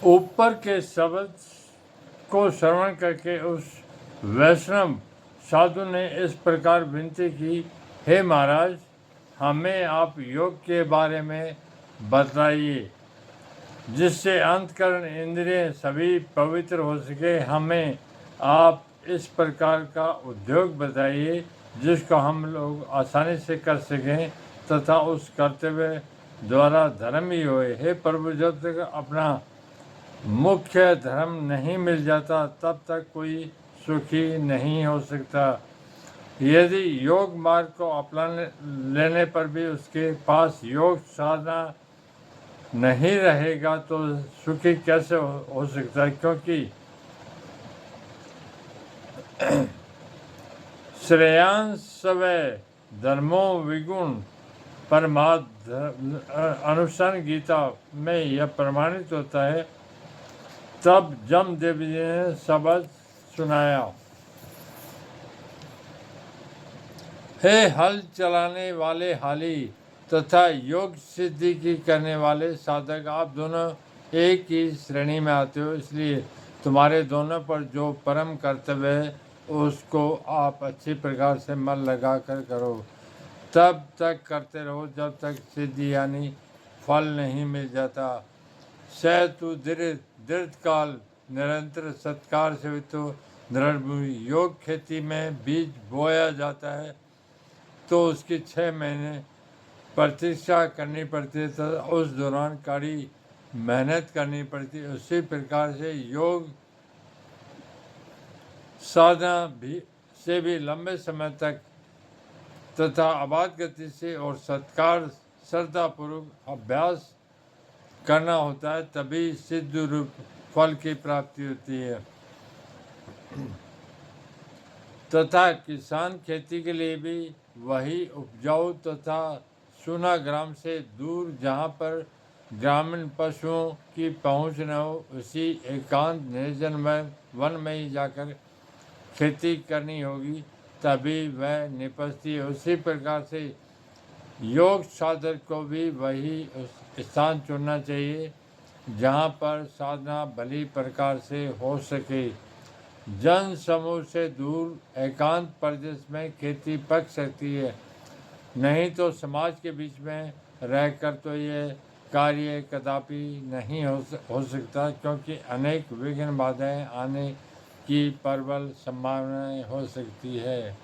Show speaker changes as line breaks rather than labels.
ऊपर के शब्द को श्रवण करके उस वैष्णव साधु ने इस प्रकार विनती की, हे महाराज, हमें आप योग के बारे में बताइए जिससे अंतकरण इंद्रिय सभी पवित्र हो सके। हमें आप इस प्रकार का उद्योग बताइए जिसको हम लोग आसानी से कर सकें तथा उस कर्तव्य द्वारा धर्म ही होए। हे प्रभु, जब तक अपना मुख्य धर्म नहीं मिल जाता तब तक कोई सुखी नहीं हो सकता। यदि योग मार्ग को अपना लेने पर भी उसके पास योग साधना नहीं रहेगा तो सुखी कैसे हो सकता है, क्योंकि श्रेयांश सवै धर्मो विगुण परमार्थ अनुसार गीता में यह प्रमाणित होता है। तब जमदेव जी ने शब्द सुनाया, हे हल चलाने वाले हाली तथा योग सिद्धि की करने वाले साधक, आप दोनों एक ही श्रेणी में आते हो, इसलिए तुम्हारे दोनों पर जो परम कर्तव्य है उसको आप अच्छी प्रकार से मन लगा कर करो। तब तक करते रहो जब तक सिद्धि यानी फल नहीं मिल जाता। सहतु दीर्घ काल निरंतर सत्कार से तो दृढ़ भूमि। योग खेती में बीज बोया जाता है तो उसकी 6 महीने प्रतीक्षा करनी पड़ती है तथा उस दौरान कड़ी मेहनत करनी पड़ती है। उसी प्रकार से योग साधना से भी लंबे समय तक तथा अबाध गति से और सत्कार श्रद्धापूर्वक अभ्यास करना होता है, तभी सिद्ध रूप फल की प्राप्ति होती है। तथा किसान खेती के लिए भी वही उपजाऊ तथा सूना ग्राम से दूर जहाँ पर ग्रामीण पशुओं की पहुँच न हो, उसी एकांत निर्जन में वन में ही जाकर खेती करनी होगी, तभी वह निपजती है। उसी प्रकार से योग साधक को भी वही स्थान चुनना चाहिए जहाँ पर साधना भली प्रकार से हो सके। जन समूह से दूर एकांत प्रदेश में खेती पक सकती है, नहीं तो समाज के बीच में रहकर तो ये कार्य कदापि नहीं हो सकता, क्योंकि अनेक विघ्न बाधाएं आने की प्रबल संभावनाएं हो सकती है।